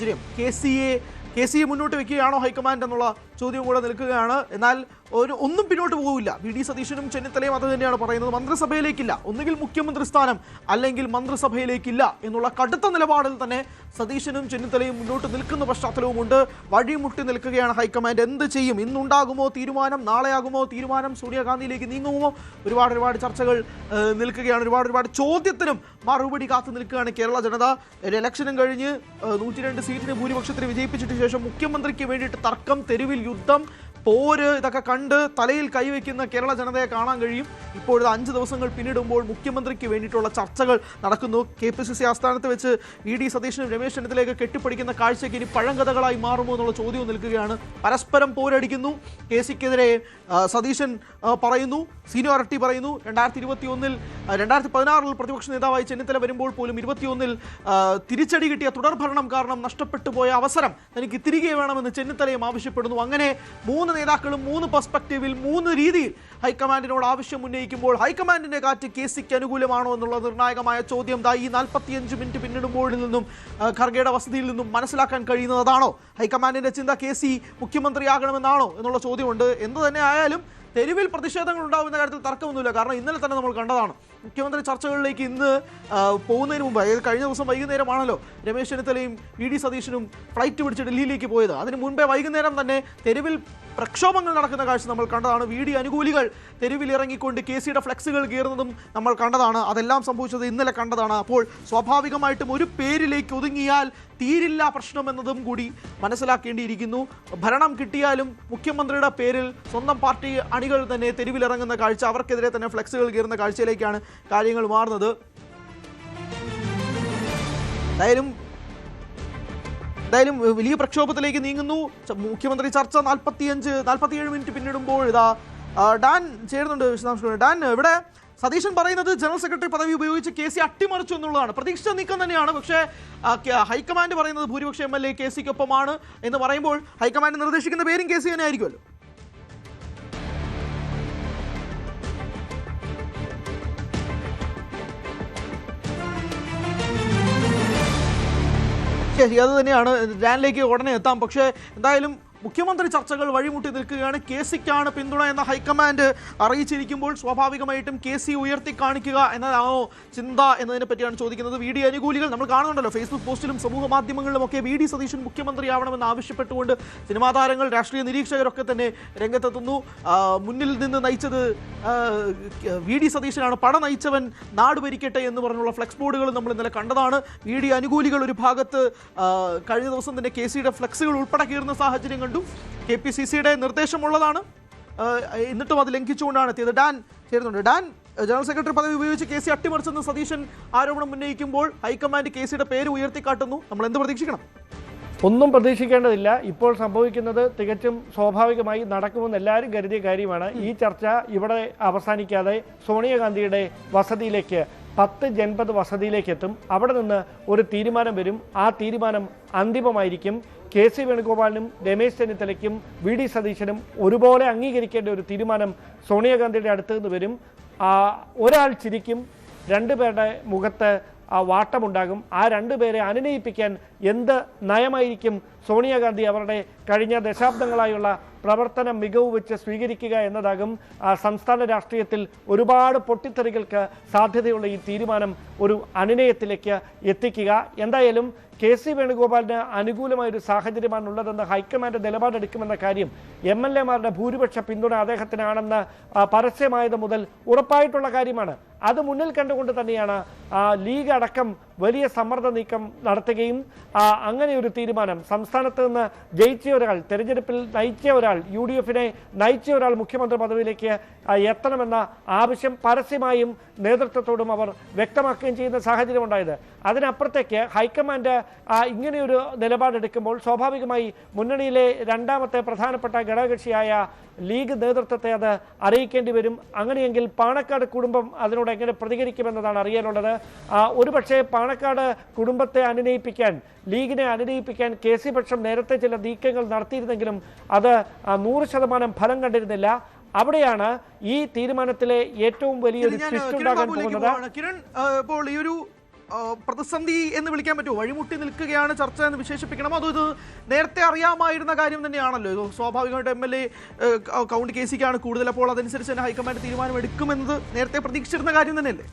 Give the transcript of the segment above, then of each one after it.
സാഹചര്യം? കെ സിയെ മുന്നോട്ട് വെക്കുകയാണോ ഹൈക്കമാൻഡ് എന്നുള്ള ചോദ്യം കൂടെ നിൽക്കുകയാണ്. എന്നാൽ ഒന്നും പിന്നോട്ട് പോകില്ല. വി.ഡി. സതീശനും ചെന്നിത്തലയും അത് തന്നെയാണ് പറയുന്നത്. മന്ത്രിസഭയിലേക്കില്ല, ഒന്നുകിൽ മുഖ്യമന്ത്രി സ്ഥാനം അല്ലെങ്കിൽ മന്ത്രിസഭയിലേക്കില്ല എന്നുള്ള കടുത്ത നിലപാടിൽ തന്നെ സതീശനും ചെന്നിത്തലയും മുന്നോട്ട് നിൽക്കുന്ന പശ്ചാത്തലവുമുണ്ട്. വഴിമുട്ടി നിൽക്കുകയാണ് ഹൈക്കമാൻഡ്. എന്ത് ചെയ്യും? ഇന്നുണ്ടാകുമോ തീരുമാനം? നാളെയാകുമോ തീരുമാനം? സോണിയാഗാന്ധിയിലേക്ക് നീങ്ങുമോ? ഒരുപാട് ചർച്ചകൾ നിൽക്കുകയാണ്. ഒരുപാട് ചോദ്യത്തിനും മറുപടി കാത്തു നിൽക്കുകയാണ് കേരള ജനത. ഇലക്ഷനും കഴിഞ്ഞ് 102 സീറ്റിന് ഭൂരിപക്ഷത്തിന് വിജയിപ്പിച്ചിട്ട് ശേഷം മുഖ്യമന്ത്രിക്ക് വേണ്ടിയിട്ട് തർക്കം, തെരുവിൽ യുദ്ധം, പോര്, ഇതൊക്കെ കണ്ട് തലയിൽ കൈവയ്ക്കുന്ന കേരള ജനതയെ കാണാൻ കഴിയും. ഇപ്പോഴത്തെ 5 ദിവസങ്ങൾ പിന്നിടുമ്പോൾ മുഖ്യമന്ത്രിക്ക് വേണ്ടിയിട്ടുള്ള ചർച്ചകൾ നടക്കുന്നു. KPCC ആസ്ഥാനത്ത് വെച്ച് വി.ഡി. സതീശനും രമേശ് ചെന്നിത്തലയൊക്കെ കെട്ടിപ്പിടിക്കുന്ന കാഴ്ചയ്ക്ക് ഇനി പഴങ്കഥകളായി മാറുമോ എന്നുള്ള ചോദ്യവും നിൽക്കുകയാണ്. പരസ്പരം പോരടിക്കുന്നു. KCക്കെതിരെ സതീശൻ പറയുന്നു, സീനിയോറിറ്റി പറയുന്നു. 2016 പ്രതിപക്ഷ നേതാവായി ചെന്നിത്തല വരുമ്പോൾ പോലും 21 തിരിച്ചടി കിട്ടിയ തുടർഭരണം കാരണം നഷ്ടപ്പെട്ടു പോയ അവസരം തനിക്ക് തിരികെ വേണമെന്ന് ചെന്നിത്തലയും ആവശ്യപ്പെടുന്നു. അങ്ങനെ 3 നേതാക്കളും 3 പെർസ്പെക്റ്റീവിൽ 3 രീതിയിൽ ഹൈക്കമാൻഡിനോട് ആവശ്യം ഉന്നയിക്കുമ്പോൾ ഹൈക്കമാൻഡിന്റെ കാറ്റ് KCക്ക് അനുകൂലമാണോ എന്നുള്ള നിർണായകമായ ചോദ്യം ഈ 45 മിനിറ്റ് പിന്നിടുമ്പോഴിൽ നിന്നും ഖർഗെയുടെ വസതിയിൽ നിന്നും മനസ്സിലാക്കാൻ കഴിയുന്നതാണോ? ഹൈക്കമാൻഡിന്റെ ചിന്ത KC മുഖ്യമന്ത്രിയാകണമെന്നാണോ എന്നുള്ള ചോദ്യമുണ്ട്. എന്തു തന്നെ ആയാലും തെരുവിൽ പ്രതിഷേധങ്ങൾ ഉണ്ടാകുന്ന കാര്യത്തിൽ തർക്കമൊന്നുമില്ല. കാരണം ഇന്നലെ തന്നെ നമ്മൾ കണ്ടതാണ്. മുഖ്യമന്ത്രി ചർച്ചകളിലേക്ക് ഇന്ന് പോകുന്നതിന് മുമ്പ്, അതായത് കഴിഞ്ഞ ദിവസം വൈകുന്നേരമാണല്ലോ രമേശ് ചെന്നിത്തലയും വി.ഡി. സതീശനും ഫ്ലൈറ്റ് പിടിച്ച് ഡൽഹിയിലേക്ക് പോയത്. അതിന് മുൻപേ വൈകുന്നേരം തന്നെ തെരുവിൽ പ്രക്ഷോഭങ്ങൾ നടക്കുന്ന കാഴ്ച നമ്മൾ കണ്ടതാണ്. വി.ഡി. അനുകൂലികൾ തെരുവിൽ ഇറങ്ങിക്കൊണ്ട് KCയുടെ ഫ്ലെക്സുകൾ കീറുന്നതും നമ്മൾ കണ്ടതാണ്. അതെല്ലാം സംഭവിച്ചത് ഇന്നലെ കണ്ടതാണ്. അപ്പോൾ സ്വാഭാവികമായിട്ടും ഒരു പേരിലേക്ക് ഒതുങ്ങിയാൽ തീരില്ല പ്രശ്നം എന്നതും കൂടി മനസ്സിലാക്കേണ്ടിയിരിക്കുന്നു. ഭരണം കിട്ടിയാലും മുഖ്യമന്ത്രിയുടെ പേരിൽ സ്വന്തം പാർട്ടി അണികൾ തന്നെ തെരുവിലിറങ്ങുന്ന കാഴ്ച, അവർക്കെതിരെ തന്നെ ഫ്ലെക്സുകൾ കീറുന്ന കാഴ്ചയിലേക്കാണ് കാര്യങ്ങൾ മാറുന്നത്. എന്തായാലും വലിയ പ്രക്ഷോഭത്തിലേക്ക് നീങ്ങുന്നു മുഖ്യമന്ത്രി ചർച്ച. 47 മിനിറ്റ് പിന്നിടുമ്പോൾ ഇതാ ഡാൻ ചേരുന്നുണ്ട് വിശദാംശങ്ങൾ. ഡാൻ, ഇവിടെ സതീശൻ പറയുന്നത് ജനറൽ സെക്രട്ടറി പദവി ഉപയോഗിച്ച് KC അട്ടിമറിച്ചു എന്നുള്ളതാണ്. പ്രതീക്ഷിച്ച നീക്കം തന്നെയാണ്. പക്ഷേ ഹൈക്കമാൻഡ് പറയുന്നത് ഭൂരിപക്ഷ MLA KCക്കൊപ്പമാണ് എന്ന് പറയുമ്പോൾ ഹൈക്കമാൻഡ് നിർദ്ദേശിക്കുന്ന പേരും KC തന്നെ ആയിരിക്കുമല്ലോ. ശരി, അത് തന്നെയാണ്. ഡാനിലേക്ക് ഉടനെ എത്താം. പക്ഷേ എന്തായാലും മുഖ്യമന്ത്രി ചർച്ചകൾ വഴിമുട്ടി നിൽക്കുകയാണ്. KCക്കാണ് പിന്തുണ എന്ന ഹൈക്കമാൻഡ് അറിയിച്ചിരിക്കുമ്പോൾ സ്വാഭാവികമായിട്ടും KC ഉയർത്തി കാണിക്കുക എന്നതാണോ ചിന്ത എന്നതിനെ പറ്റിയാണ് ചോദിക്കുന്നത്. വി.ഡി. അനുകൂലികൾ നമ്മൾ കാണുന്നുണ്ടല്ലോ, ഫേസ്ബുക്ക് പോസ്റ്റിലും സമൂഹ മാധ്യമങ്ങളിലുമൊക്കെ വി.ഡി. സതീശൻ മുഖ്യമന്ത്രിയാവണമെന്ന് ആവശ്യപ്പെട്ടുകൊണ്ട് സിനിമാ താരങ്ങൾ, രാഷ്ട്രീയ നിരീക്ഷകരൊക്കെ തന്നെ രംഗത്തെത്തുന്നു. മുന്നിൽ നിന്ന് നയിച്ചത് വി.ഡി. സതീശനാണ്, പട നയിച്ചവൻ നാട് ഭരിക്കട്ടെ എന്ന് പറഞ്ഞുള്ള ഫ്ലെക്സ് ബോർഡുകൾ നമ്മൾ ഇന്നലെ കണ്ടതാണ്. വി.ഡി. അനുകൂലികൾ ഒരു ഭാഗത്ത് കഴിഞ്ഞ ദിവസം തന്നെ KCയുടെ ഫ്ലെക്സുകൾ ഉൾപ്പെടെ കീറുന്ന സാഹചര്യം കണ്ടു. KPCCയുടെ നിർദ്ദേശമുള്ളതാണ്, എന്നിട്ടും അത് ലംഘിച്ചുകൊണ്ടാണ് എത്തിയത്. ഡാൻ ചേരുന്നുണ്ട്. ഡാൻ, ജനറൽ സെക്രട്ടറി പദവി ഉപയോഗിച്ച് KC അട്ടിമറിച്ചെന്ന് സതീശൻ ആരോപണം ഉന്നയിക്കുമ്പോൾ ഹൈക്കമാൻഡ് KCയുടെ പേര് ഉയർത്തിക്കാട്ടുന്നു. നമ്മൾ എന്ത് പ്രതീക്ഷിക്കണം? ഒന്നും പ്രതീക്ഷിക്കേണ്ടതില്ല. ഇപ്പോൾ സംഭവിക്കുന്നത് തികച്ചും സ്വാഭാവികമായി നടക്കുമെന്ന് എല്ലാവരും കരുതിയ കാര്യമാണ്. ഈ ചർച്ച ഇവിടെ അവസാനിക്കാതെ സോണിയാഗാന്ധിയുടെ വസതിയിലേക്ക് 10 ജൻപത് വസതിയിലേക്ക് എത്തും. അവിടെ നിന്ന് ഒരു തീരുമാനം വരും. ആ തീരുമാനം അന്തിമമായിരിക്കും. KC വേണുഗോപാലിനും രമേശ് ചെന്നിത്തലയ്ക്കും വി.ഡി. സതീശനും ഒരുപോലെ അംഗീകരിക്കേണ്ട ഒരു തീരുമാനം സോണിയാഗാന്ധിയുടെ അടുത്ത് നിന്ന് വരും. ഒരാൾ ചിരിക്കും, 2 പേരുടെ മുഖത്ത് വാട്ടമുണ്ടാകും. ആ 2 പേരെ അനുനയിപ്പിക്കാൻ എന്ത് നയമായിരിക്കും സോണിയാഗാന്ധി അവരുടെ കഴിഞ്ഞ ദശാബ്ദങ്ങളായുള്ള പ്രവർത്തന മികവ് വെച്ച് സ്വീകരിക്കുക എന്നതാകും സംസ്ഥാന രാഷ്ട്രീയത്തിൽ ഒരുപാട് പൊട്ടിത്തെറികൾക്ക് സാധ്യതയുള്ള ഈ തീരുമാനം ഒരു അനുനയത്തിലേക്ക് എത്തിക്കുക. എന്തായാലും KC വേണുഗോപാലിന് അനുകൂലമായൊരു സാഹചര്യമാണുള്ളതെന്ന് ഹൈക്കമാൻഡ് നിലപാടെടുക്കുമെന്ന കാര്യം MLA-മാരുടെ ഭൂരിപക്ഷ പിന്തുണ അദ്ദേഹത്തിനാണെന്ന് പരസ്യമായത് മുതൽ ഉറപ്പായിട്ടുള്ള കാര്യമാണ്. അത് മുന്നിൽ കണ്ടുകൊണ്ട് തന്നെയാണ് ലീഗ് അടക്കം വലിയ സമ്മർദ്ദ നീക്കം നടത്തുകയും അങ്ങനെ ഒരു തീരുമാനം സംസ്ഥാനത്ത് നിന്ന് ജയിച്ച ഒരാൾ, തെരഞ്ഞെടുപ്പിൽ നയിച്ച ഒരാൾ, UDF-നെ നയിച്ച ഒരാൾ മുഖ്യമന്ത്രി പദവിയിലേക്ക് എത്തണമെന്ന ആവശ്യം പരസ്യമായും നേതൃത്വത്തോടും അവർ വ്യക്തമാക്കുകയും ചെയ്യുന്ന സാഹചര്യം ഉണ്ടായത്. അതിനപ്പുറത്തേക്ക് ഹൈക്കമാൻഡ് ഇങ്ങനെയൊരു നിലപാടെടുക്കുമ്പോൾ സ്വാഭാവികമായി മുന്നണിയിലെ രണ്ടാമത്തെ പ്രധാനപ്പെട്ട ഘടകകക്ഷിയായ ലീഗ് നേതൃത്വത്തെ അത് അറിയിക്കേണ്ടി വരും. അങ്ങനെയെങ്കിൽ പാണക്കാട് കുടുംബം അതിനോട് എങ്ങനെ പ്രതികരിക്കുമെന്നതാണ് അറിയാനുള്ളത്. ഒരുപക്ഷെ പാണക്കാട് കുടുംബത്തെ അനുനയിപ്പിക്കാൻ, ലീഗിനെ അനുനയിപ്പിക്കാൻ KC പക്ഷം നേരത്തെ ചില നീക്കങ്ങൾ നടത്തിയിരുന്നെങ്കിലും അത് 100% ഫലം കണ്ടിരുന്നില്ല. അവിടെയാണ് ഈ തീരുമാനത്തിലെ ഏറ്റവും വലിയൊരു ട്വിസ്റ്റ് ഉണ്ടാകാൻ പോകുന്നത്. കിരൺ, ഇപ്പോൾ ഈ ഒരു പ്രതിസന്ധി എന്ന് വിളിക്കാൻ പറ്റുമോ? വഴിമുട്ടി നിൽക്കുകയാണ് ചർച്ച എന്ന് വിശേഷിപ്പിക്കണം. അതോ ഇത് നേരത്തെ അറിയാമായിരുന്ന കാര്യം തന്നെയാണല്ലോ? ഇത് സ്വാഭാവികമായിട്ട് MLA കൗണ്ട് കേസിക്കാണ് കൂടുതൽ, അപ്പോൾ അതനുസരിച്ച് തന്നെ ഹൈക്കമാൻഡ് തീരുമാനം എടുക്കുമെന്നത് നേരത്തെ പ്രതീക്ഷിച്ചിരുന്ന കാര്യം തന്നെയല്ലേ?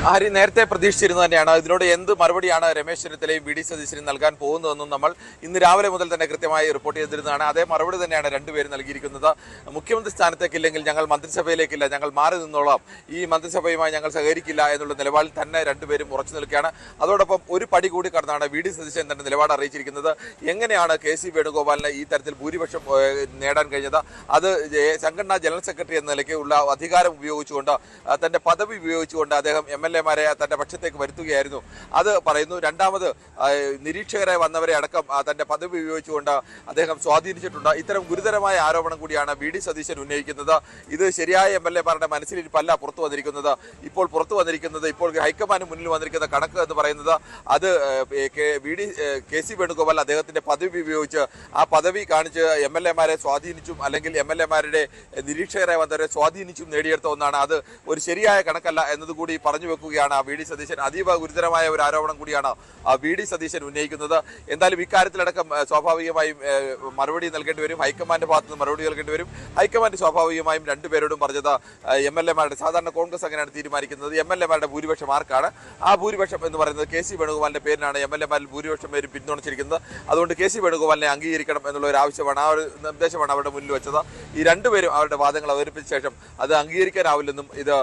ഹരി, നേരത്തെ പ്രതീക്ഷിച്ചിരുന്നത് തന്നെയാണ്. ഇതിനോട് എന്ത് മറുപടിയാണ് രമേശ് ചെന്നിത്തലയും വി ഡി സതീശനും നൽകാൻ പോകുന്നതെന്നും നമ്മൾ ഇന്ന് രാവിലെ മുതൽ തന്നെ കൃത്യമായി റിപ്പോർട്ട് ചെയ്തിരുന്നതാണ്. അതേ മറുപടി തന്നെയാണ് രണ്ടുപേരും നൽകിയിരിക്കുന്നത്. മുഖ്യമന്ത്രി സ്ഥാനത്തേക്കില്ലെങ്കിൽ ഞങ്ങൾ മന്ത്രിസഭയിലേക്കില്ല, ഞങ്ങൾ മാറി നിന്നോളാം, ഈ മന്ത്രിസഭയുമായി ഞങ്ങൾ സഹകരിക്കില്ല എന്നുള്ള നിലപാടിൽ തന്നെ രണ്ടുപേരും ഉറച്ചു നിൽക്കുകയാണ്. അതോടൊപ്പം ഒരു പടി കൂടി കടന്നാണ് വി ഡി സതീശൻ തന്റെ നിലപാട് അറിയിച്ചിരിക്കുന്നത്. എങ്ങനെയാണ് KC വേണുഗോപാലിന് ഈ തരത്തിൽ ഭൂരിപക്ഷം നേടാൻ കഴിഞ്ഞത്? അത് സംഘടനാ ജനറൽ സെക്രട്ടറി എന്ന നിലയ്ക്ക് ഉള്ള അധികാരം ഉപയോഗിച്ചുകൊണ്ട്, തന്റെ പദവി ഉപയോഗിച്ചുകൊണ്ട് അദ്ദേഹം MLA-മാരെ തന്റെ പക്ഷത്തേക്ക് വരുത്തുകയായിരുന്നു. അത് പറയുന്നു. രണ്ടാമത് നിരീക്ഷകരെ വന്നവരെ അടക്കം തന്റെ പദവി ഉപയോഗിച്ചുകൊണ്ട് അദ്ദേഹം സ്വാധീനിച്ചിട്ടുണ്ട്. ഇത്തരം ഗുരുതരമായ ആരോപണം കൂടിയാണ് വി ഡി സതീശൻ ഉന്നയിക്കുന്നത്. ഇത് ശരിയായ MLA-മാരുടെ മനസ്സിലിരിപ്പല്ല പുറത്തു വന്നിരിക്കുന്നത്. ഇപ്പോൾ പുറത്തു വന്നിരിക്കുന്നത്, ഇപ്പോൾ ഹൈക്കമാൻഡ് മുന്നിൽ വന്നിരിക്കുന്ന കണക്ക് എന്ന് പറയുന്നത്, അത് KC വേണുഗോപാൽ അദ്ദേഹത്തിന്റെ പദവി ഉപയോഗിച്ച് ആ പദവി കാണിച്ച് MLA-മാരെ സ്വാധീനിച്ചും അല്ലെങ്കിൽ MLA-മാരുടെ നിരീക്ഷകരെ വന്നവരെ സ്വാധീനിച്ചും നേടിയെടുത്ത ഒന്നാണ്. അത് ഒരു ശരിയായ കണക്കല്ല എന്നതുകൂടി പറഞ്ഞു വെക്കുകയാണ് വി ഡി സതീശൻ. അതീവ ഗുരുതരമായ ഒരു ആരോപണം കൂടിയാണ് വി ഡി സതീശൻ ഉന്നയിക്കുന്നത്. എന്തായാലും ഇക്കാര്യത്തിലടക്കം സ്വാഭാവികമായും മറുപടി നൽകേണ്ടി വരും. ഹൈക്കമാൻഡ് ഭാഗത്ത് നിന്ന് മറുപടി നൽകേണ്ടി വരും. ഹൈക്കമാൻഡ് സ്വാഭാവികമായും രണ്ടുപേരോടും പറഞ്ഞത് MLA-മാരുടെ, സാധാരണ കോൺഗ്രസ് അങ്ങനെയാണ് തീരുമാനിക്കുന്നത്, MLA-മാരുടെ ഭൂരിപക്ഷം ആർക്കാണ്, ആ ഭൂരിപക്ഷം എന്ന് പറയുന്നത് KC വേണുഗോപാലിന്റെ പേരിനാണ് MLA-മാരിൽ ഭൂരിപക്ഷം പേരും പിന്തുണച്ചിരിക്കുന്നത്. അതുകൊണ്ട് KC വേണുഗോപാലിനെ അംഗീകരിക്കണം എന്നുള്ള ഒരു ആവശ്യമാണ്, ആ ഒരു നിർദ്ദേശമാണ് അവരുടെ മുന്നിൽ വെച്ചത്. ഈ രണ്ടുപേരും അവരുടെ വാദങ്ങൾ അവതരിപ്പിച്ച ശേഷം അത് അംഗീകരിക്കാനാവില്ലെന്നും ഇത്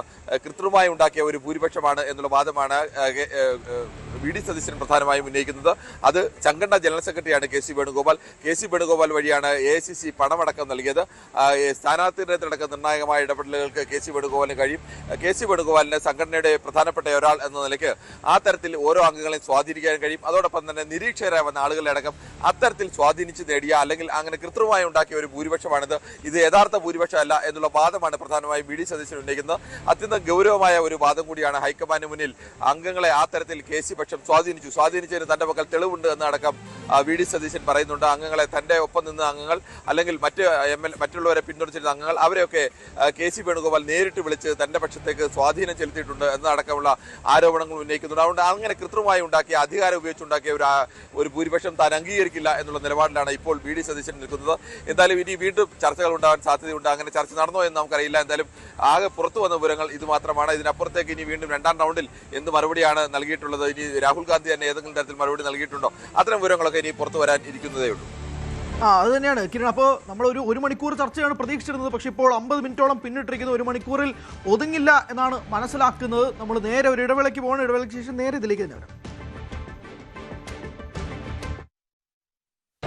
കൃത്രിമമായി ഉണ്ടാക്കിയ ഒരു ഭൂരിപക്ഷമാണ് എന്നുള്ള വാദമാണ് വി ഡി സതീശൻ പ്രധാനമായും ഉന്നയിക്കുന്നത്. അത് സംഘടനാ ജനറൽ സെക്രട്ടറിയാണ് KC വേണുഗോപാൽ. KC വേണുഗോപാൽ വഴിയാണ് AICC പണമടക്കം നൽകിയത്. സ്ഥാനാർത്ഥികളടക്കം നിർണായകമായ ഇടപെടലുകൾക്ക് KC വേണുഗോപാലിന് കഴിയും. KC വേണുഗോപാലിന് സംഘടനയുടെ പ്രധാനപ്പെട്ട ഒരാൾ എന്ന നിലയ്ക്ക് ആ തരത്തിൽ ഓരോ അംഗങ്ങളെയും സ്വാധീനിക്കാൻ കഴിയും. അതോടൊപ്പം തന്നെ നിരീക്ഷകരായി വന്ന ആളുകളെ അടക്കം അത്തരത്തിൽ സ്വാധീനിച്ച് നേടിയ, അല്ലെങ്കിൽ അങ്ങനെ കൃത്രിമമായി ഉണ്ടാക്കിയ ഒരു ഭൂരിപക്ഷമാണിത്. ഇത് യഥാർത്ഥ ഭൂരിപക്ഷമല്ല എന്നുള്ള വാദമാണ് പ്രധാനമായും വി ഡി സതീശൻ ഉന്നയിക്കുന്നത്. അത്യന്തം ഗൗരവമായ ഒരു വാദം കൂടിയാണ്. ഹൈക്കമാൻഡ് മുന്നിൽ അംഗങ്ങളെ ആ തരത്തിൽ KC പക്ഷം സ്വാധീനിച്ചതിന് തന്റെ പക്കൽ തെളിവുണ്ട് എന്നടക്കം വി ഡി സതീശൻ പറയുന്നുണ്ട്. അംഗങ്ങളെ തന്റെ ഒപ്പം നിന്ന അംഗങ്ങൾ, അല്ലെങ്കിൽ മറ്റുള്ളവരെ പിന്തുണച്ചിരുന്ന അംഗങ്ങൾ, അവരെയൊക്കെ KC വേണുഗോപാൽ നേരിട്ട് വിളിച്ച് തന്റെ പക്ഷത്തേക്ക് സ്വാധീനം ചെലുത്തിയിട്ടുണ്ട് എന്നടക്കമുള്ള ആരോപണങ്ങൾ ഉന്നയിക്കുന്നുണ്ട്. അതുകൊണ്ട് അങ്ങനെ കൃത്രിമമായി ഉണ്ടാക്കിയ, അധികാരം ഉപയോഗിച്ചുണ്ടാക്കിയ ഒരു ഭൂരിപക്ഷം താൻ അംഗീകരിക്കില്ല എന്നുള്ള നിലപാടിലാണ് ഇപ്പോൾ വി ഡി സതീശൻ നിൽക്കുന്നത്. എന്തായാലും ഇനി വീണ്ടും ചർച്ചകൾ ഉണ്ടാകാൻ സാധ്യതയുണ്ട്. അങ്ങനെ ചർച്ച നടന്നോ എന്ന് നമുക്കറിയില്ല. എന്തായാലും ആകെ പുറത്തു വന്ന വിവരങ്ങൾ ഇത് മാത്രമാണ്. ഇതിനപ്പുറത്തേക്ക് ഇനി വീണ്ടും രണ്ടാം റൗണ്ടിൽ എന്ത് മറുപടിയാണ് നൽകിയിട്ടുള്ളത്, ഇനി രാഹുൽ ഗാന്ധി തന്നെ ഏതെങ്കിലും തരത്തിൽ മറുപടി നൽകിയിട്ടുണ്ടോ, അത്തരം വിവരങ്ങളൊക്കെ ഇനി പുറത്തു വരാൻ ഇരിക്കുന്നതേ ഉള്ളൂ. അത് തന്നെയാണ് കിരൺ. അപ്പോൾ നമ്മൾ ഒരു മണിക്കൂർ ചർച്ചയാണ് പ്രതീക്ഷിച്ചിരുന്നത്. പക്ഷേ ഇപ്പോൾ 50 മിനിറ്റോളം പിന്നിട്ടിരിക്കുന്ന, ഒരു മണിക്കൂറിൽ ഒതുങ്ങില്ല എന്നാണ് മനസ്സിലാക്കുന്നത്. നമ്മൾ നേരെ ഒരു ഇടവേളയ്ക്ക് പോകണം. ഇടവേളയ്ക്ക് ശേഷം നേരെ ഇതിലേക്ക് തന്നെ വരാം.